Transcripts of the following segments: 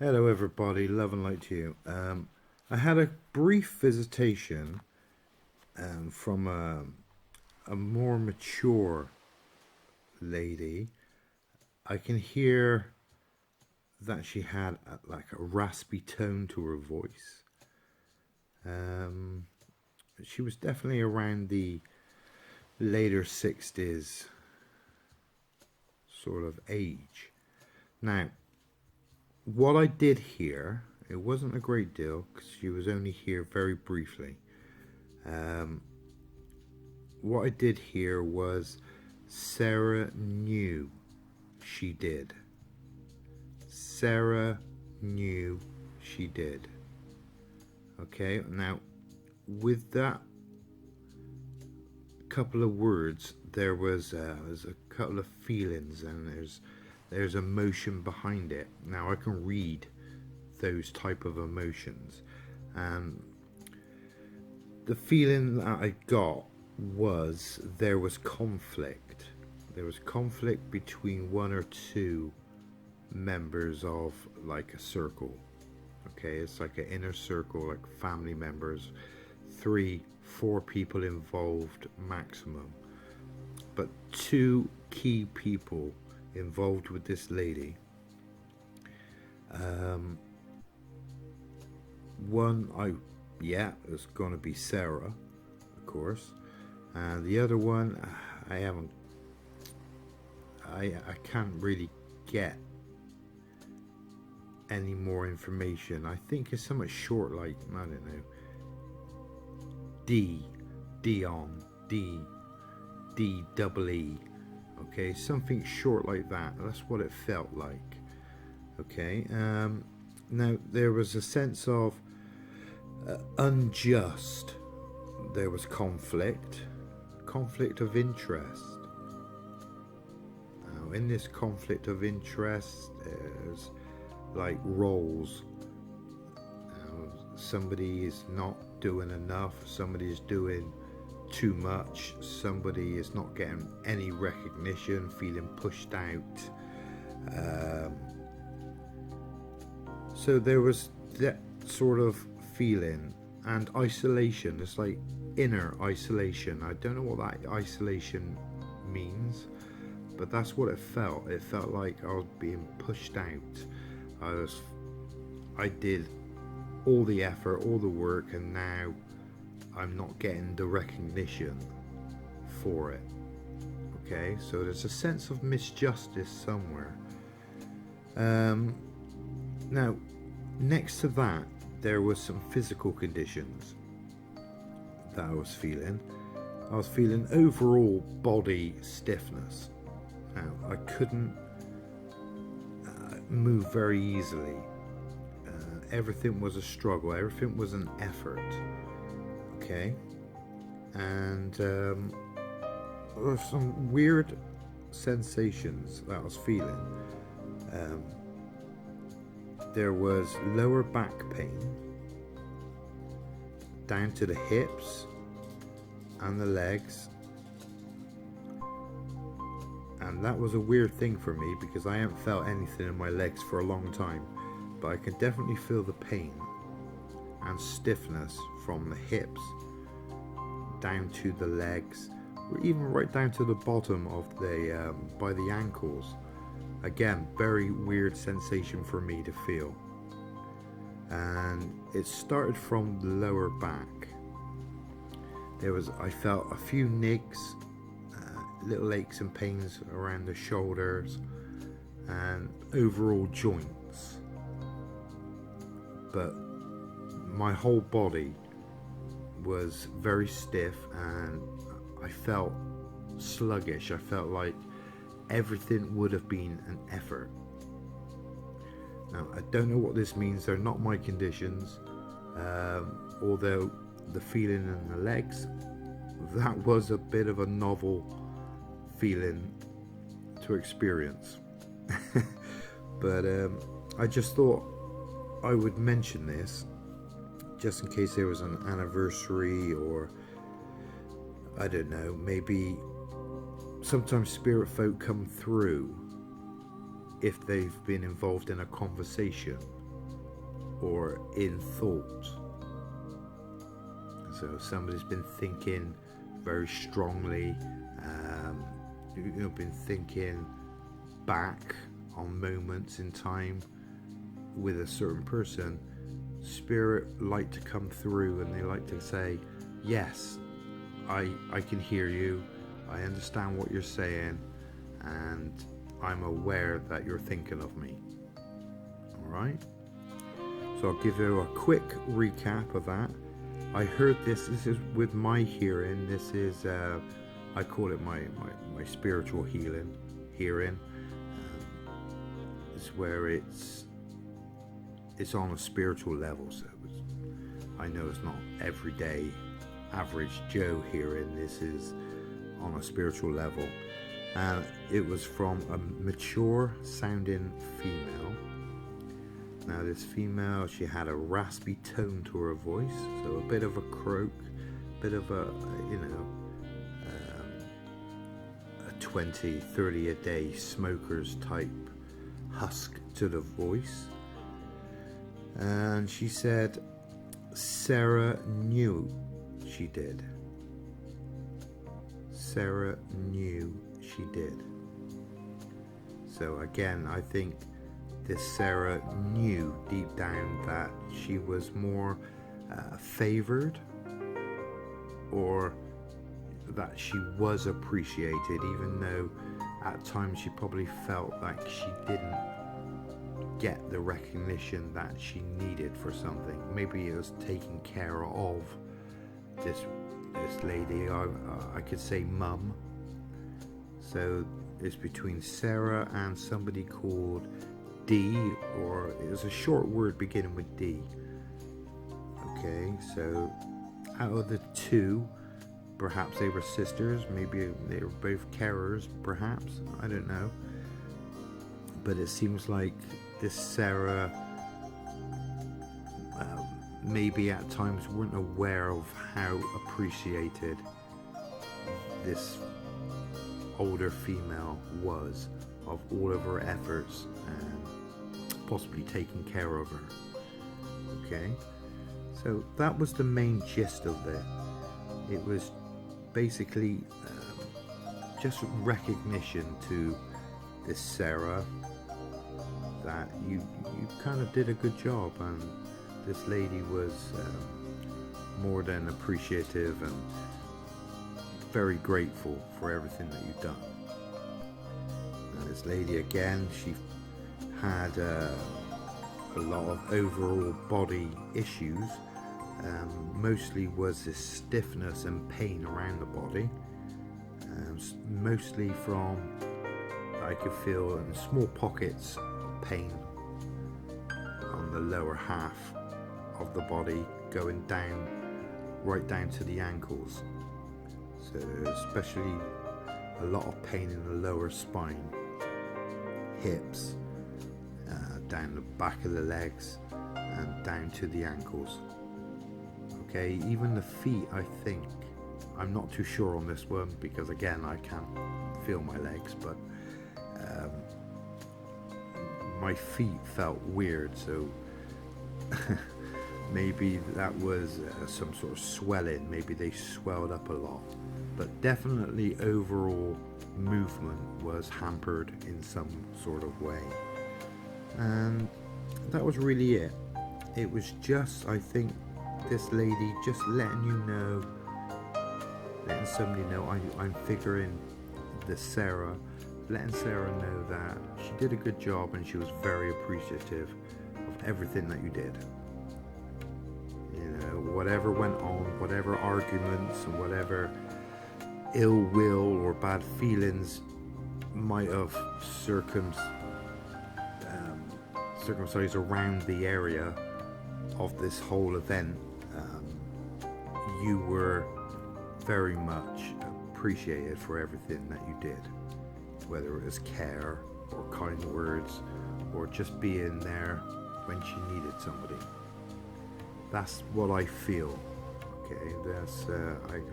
Hello, everybody. Love and light to you. I had a brief visitation from a more mature lady. I can hear that she had like a raspy tone to her voice. Um, she was definitely around the later 60s sort of age. Now, what I did hear, it wasn't a great deal because she was only here very briefly. Um, what I did hear was Sara knew she did. Sara knew she did. Okay, now with that couple of words, there's a couple of feelings, and there's emotion behind it. Now I can read those type of emotions. The feeling that I got was there was conflict. There was conflict between one or two members of like a circle. Okay, it's like an inner circle, like family members, 3, 4 people involved maximum. But two key people involved with this lady. It's gonna be Sara, of course, and the other one, I haven't, I can't really get any more information. I think it's somewhat short, like I don't know, D, Dion, double E. Okay, something short like that. That's what it felt like. Okay. Now there was a sense of unjust. There was conflict of interest. Now, in this conflict of interest, there's like roles. Somebody is not doing enough. Somebody is doing too much. Somebody is not getting any recognition, feeling pushed out. So there was that sort of feeling, and isolation. It's like inner isolation. I don't know what that isolation means, but that's what it felt. It felt like I was being pushed out. I did all the effort, all the work, and now I'm not getting the recognition for it. Okay, so there's a sense of misjustice somewhere. Now, next to that, there was some physical conditions that I was feeling. I was feeling overall body stiffness. Now, I couldn't move very easily. Everything was a struggle. Everything was an effort. Okay, and there were some weird sensations that I was feeling. There was lower back pain down to the hips and the legs, and that was a weird thing for me because I haven't felt anything in my legs for a long time, but I can definitely feel the pain and stiffness from the hips down to the legs, or even right down to the bottom of the by the ankles. Again, very weird sensation for me to feel. And it started from the lower back. I felt a few nicks, little aches and pains around the shoulders and overall joints. But my whole body was very stiff, and I felt sluggish. I felt like everything would have been an effort. Now, I don't know what this means. They're not my conditions. Although the feeling in the legs, that was a bit of a novel feeling to experience. But I just thought I would mention this just in case there was an anniversary, or I don't know, maybe sometimes spirit folk come through if they've been involved in a conversation or in thought. So somebody's been thinking very strongly, been thinking back on moments in time with a certain person. Spirit like to come through and they like to say, yes, I can hear you, I understand what you're saying, and I'm aware that you're thinking of me. Alright? So I'll give you a quick recap of that. I heard this is with my hearing. This is, I call it my spiritual hearing. It's where it's on a spiritual level. So I know it's not everyday average Joe hearing. This is on a spiritual level. It was from a mature sounding female. Now this female, she had a raspy tone to her voice, so a bit of a croak, bit of a, a 20, 30 a day smokers type husk to the voice. And she said Sara knew she did. Sara knew she did. So again, I think this Sara knew deep down that she was more favored, or that she was appreciated, even though at times she probably felt like she didn't get the recognition that she needed for something. Maybe it was taking care of this lady. I could say mum. So it's between Sara and somebody called D, or it was a short word beginning with D. Okay, so out of the two, perhaps they were sisters, maybe they were both carers, perhaps, I don't know. But it seems like this Sara maybe at times weren't aware of how appreciated this older female was, of all of her efforts and possibly taking care of her. Okay, so that was the main gist of it. It was basically just recognition to this Sara that you kind of did a good job, and this lady was more than appreciative and very grateful for everything that you've done. And this lady, again, she had a lot of overall body issues. Mostly was this stiffness and pain around the body, mostly from, I could feel in small pockets of pain on the lower half of the body, going down, right down to the ankles. So especially a lot of pain in the lower spine, hips, down the back of the legs and down to the ankles. Okay, even the feet, I think. I'm not too sure on this one because again I can't feel my legs, but my feet felt weird, so maybe that was some sort of swelling. Maybe they swelled up a lot, but definitely overall movement was hampered in some sort of way. And that was really it. It was just, I think, this lady just letting you know, letting somebody know, I'm figuring this Sara, letting Sara know that she did a good job and she was very appreciative of everything that you did. You know, whatever went on, whatever arguments and whatever ill will or bad feelings might have circumcised around the area of this whole event, you were very much appreciated for everything that you did, whether it was care or kind words or just being there when she needed somebody. That's what I feel. Okay, that's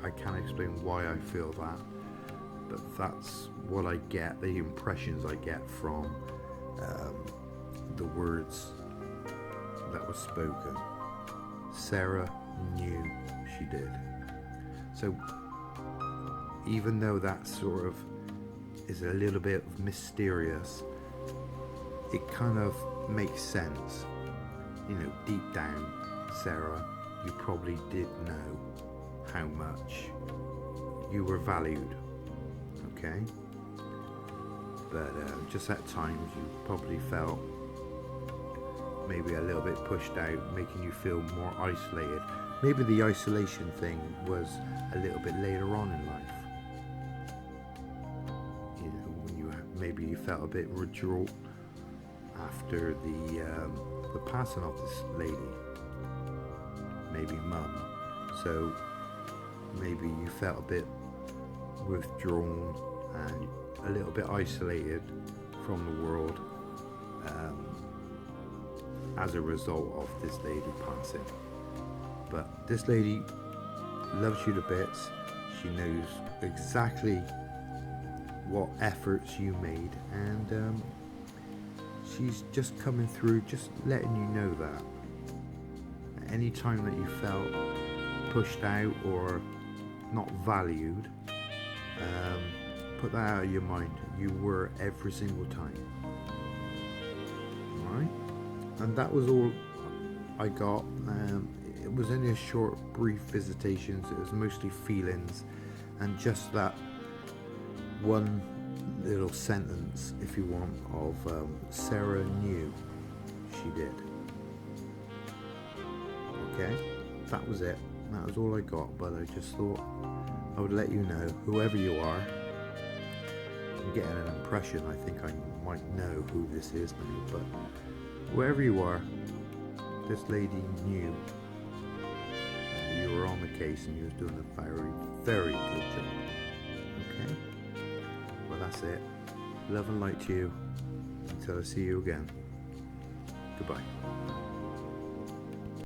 I can't explain why I feel that, but that's what I get, the impressions I get from the words that was spoken. Sara knew she did. So even though that sort of is a little bit mysterious, it kind of makes sense. You know, deep down, Sara, you probably did know how much you were valued, okay? But just at times you probably felt maybe a little bit pushed out, making you feel more isolated. Maybe the isolation thing was a little bit later on in life. You know, when maybe you felt a bit withdrawn after the passing of this lady, maybe mum. So maybe you felt a bit withdrawn and a little bit isolated from the world as a result of this lady passing. But this lady loves you to bits. She knows exactly what efforts you made, and she's just coming through, just letting you know that any time that you felt pushed out or not valued, put that out of your mind. You were every single time. Alright? And that was all I got. It was only a short, brief visitation. So it was mostly feelings and just that one little sentence, if you want, of Sara knew she did. Okay? That was it. That was all I got, but I just thought I would let you know, whoever you are. I'm getting an impression, I think I might know who this is now, but whoever you are, this lady knew you were on the case and you was doing a very, very good job. Okay? Well, that's it. Love and light to you until I see you again. Goodbye.